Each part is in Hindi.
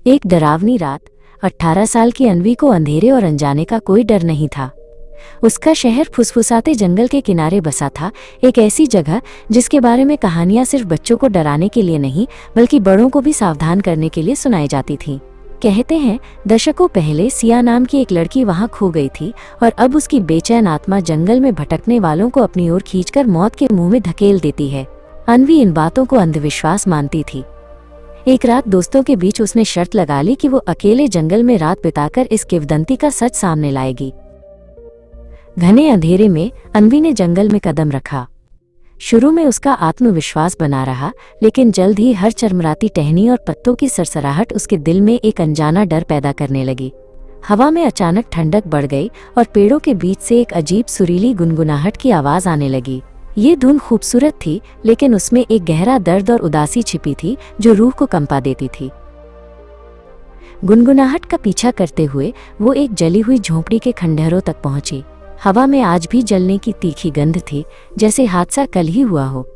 एक डरावनी रात। 18 साल की अन्वी को अंधेरे और अनजाने का कोई डर नहीं था। उसका शहर फुसफुसाते जंगल के किनारे बसा था, एक ऐसी जगह जिसके बारे में कहानियां सिर्फ बच्चों को डराने के लिए नहीं बल्कि बड़ों को भी सावधान करने के लिए सुनाई जाती थीं। कहते हैं दशकों पहले सिया नाम की एक लड़की वहां खो गई थी और अब उसकी बेचैन आत्मा जंगल में भटकने वालों को अपनी ओर खींचकर मौत के मुंह में धकेल देती है। अन्वी इन बातों को अंधविश्वास मानती थी। एक रात दोस्तों के बीच उसने शर्त लगा ली कि वो अकेले जंगल में रात बिताकर इस किंवदंती का सच सामने लाएगी। घने अंधेरे में अन्वी ने जंगल में कदम रखा। शुरू में उसका आत्मविश्वास बना रहा, लेकिन जल्द ही हर चरमराती टहनी और पत्तों की सरसराहट उसके दिल में एक अनजाना डर पैदा करने लगी। हवा में अचानक ठंडक बढ़ गई और पेड़ों के बीच से एक अजीब सुरीली गुनगुनाहट की आवाज आने लगी। ये धुन खूबसूरत थी, लेकिन उसमें एक गहरा दर्द और उदासी छिपी थी जो रूह को कंपा देती थी। गुनगुनाहट का पीछा करते हुए वो एक जली हुई झोंपड़ी के खंडहरों तक पहुंची। हवा में आज भी जलने की तीखी गंध थी, जैसे हादसा कल ही हुआ हो।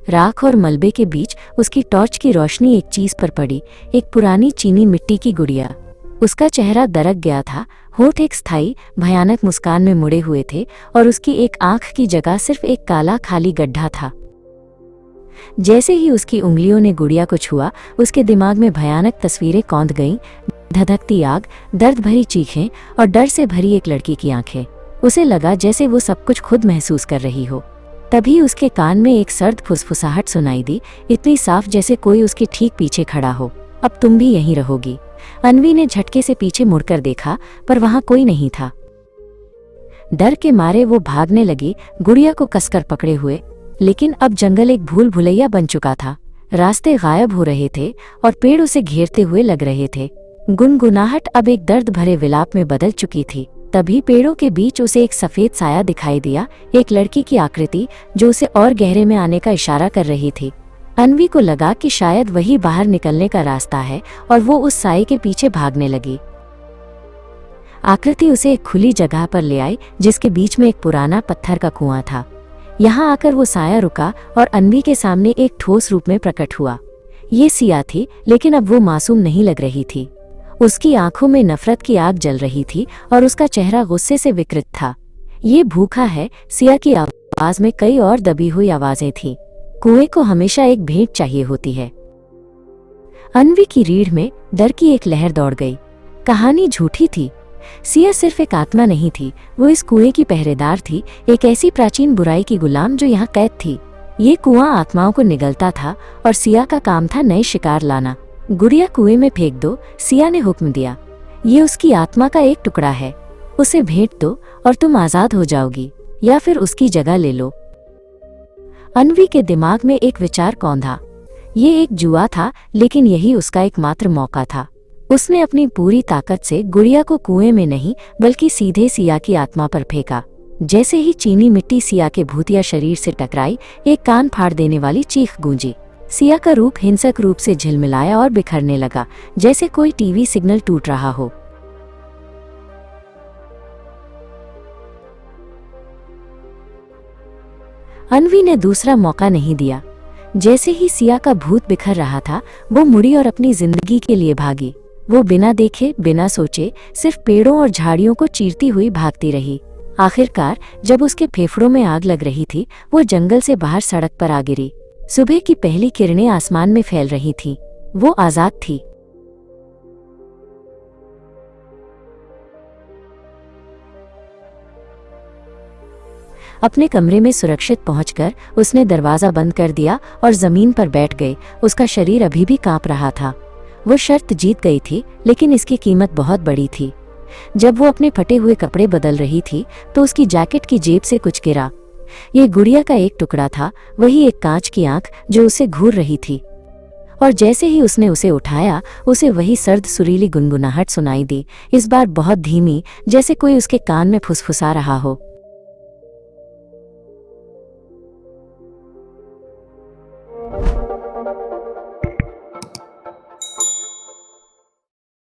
राख और मलबे के बीच उसकी टॉर्च की रोशनी एक चीज पर पड़ी, एक पुरानी चीनी मिट्टी की गुड़िया। उसका चेहरा दरक गया था, होठ एक स्थायी भयानक मुस्कान में मुड़े हुए थे और उसकी एक आंख की जगह सिर्फ एक काला खाली गड्ढा था। जैसे ही उसकी उंगलियों ने गुड़िया को छुआ, उसके दिमाग में भयानक तस्वीरें कौंध गईं। धधकती आग, दर्द भरी चीखें और डर से भरी एक लड़की की आंखें। उसे लगा जैसे वो सब कुछ खुद महसूस कर रही हो। तभी उसके कान में एक सर्द फुसफुसाहट सुनाई दी, इतनी साफ जैसे कोई उसके ठीक पीछे खड़ा हो। अब तुम भी यहीं रहोगी। अन्वी ने झटके से पीछे मुड़कर देखा, पर वहां कोई नहीं था। डर के मारे वो भागने लगी, गुड़िया को कसकर पकड़े हुए। लेकिन अब जंगल एक भूल भुलैया बन चुका था। रास्ते गायब हो रहे थे और पेड़ उसे घेरते हुए लग रहे थे। गुनगुनाहट अब एक दर्द भरे विलाप में बदल चुकी थी। तभी पेड़ों के बीच उसे एक सफेद साया दिखाई दिया, एक लड़की की आकृति जो उसे और गहरे में आने का इशारा कर रही थी। अन्वी को लगा कि शायद वही बाहर निकलने का रास्ता है और वो उस साये के पीछे भागने लगी। आकृति उसे एक खुली जगह पर ले आई, जिसके बीच में एक पुराना पत्थर का कुआं था। यहाँ आकर वो साया रुका और अन्वी के सामने एक ठोस रूप में प्रकट हुआ। ये सिया थी, लेकिन अब वो मासूम नहीं लग रही थी। उसकी आंखों में नफरत की आग जल रही थी और उसका चेहरा गुस्से से विकृत था। ये भूखा है। सिया की आवाज में कई और दबी हुई आवाजें थीं। कुएं को हमेशा एक भेंट चाहिए होती है। अन्वी की रीढ़ में डर की एक लहर दौड़ गई। कहानी झूठी थी। सिया सिर्फ एक आत्मा नहीं थी, वो इस कुएं की पहरेदार थी, एक ऐसी प्राचीन बुराई की गुलाम जो यहाँ कैद थी। ये कुआं आत्माओं को निगलता था और सिया का काम था नए शिकार लाना। गुड़िया कुएं में फेंक दो, सिया ने हुक्म दिया। ये उसकी आत्मा का एक टुकड़ा है, उसे भेंट दो और तुम आजाद हो जाओगी, या फिर उसकी जगह ले लो। अन्वी के दिमाग में एक विचार कौंधा। ये एक जुआ था, लेकिन यही उसका एकमात्र मौका था। उसने अपनी पूरी ताकत से गुड़िया को कुएं में नहीं बल्कि सीधे सिया की आत्मा पर फेंका। जैसे ही चीनी मिट्टी सिया के भूतिया शरीर से टकराई, एक कान फाड़ देने वाली चीख गूंजी। सिया का रूप हिंसक रूप से झिलमिलाया और बिखरने लगा, जैसे कोई टीवी सिग्नल टूट रहा हो। अन्वी ने दूसरा मौका नहीं दिया। जैसे ही सिया का भूत बिखर रहा था, वो मुड़ी और अपनी जिंदगी के लिए भागी। वो बिना देखे, बिना सोचे, सिर्फ पेड़ों और झाड़ियों को चीरती हुई भागती रही। आखिरकार जब उसके फेफड़ों में आग लग रही थी, वो जंगल से बाहर सड़क पर आ गिरी। सुबह की पहली किरणें आसमान में फैल रही थीं। वो आजाद थी। अपने कमरे में सुरक्षित पहुंचकर उसने दरवाजा बंद कर दिया और जमीन पर बैठ गई। उसका शरीर अभी भी कांप रहा था। वो शर्त जीत गई थी, लेकिन इसकी कीमत बहुत बड़ी थी। जब वो अपने फटे हुए कपड़े बदल रही थी, तो उसकी जैकेट की जेब से कुछ गिरा। ये गुड़िया का एक टुकड़ा था, वही एक कांच की आंख जो उसे घूर रही थी। और जैसे ही उसने उसे उठाया, उसे वही सर्द सुरीली गुनगुनाहट सुनाई दी, इस बार बहुत धीमी, जैसे कोई उसके कान में फुसफुसा रहा हो।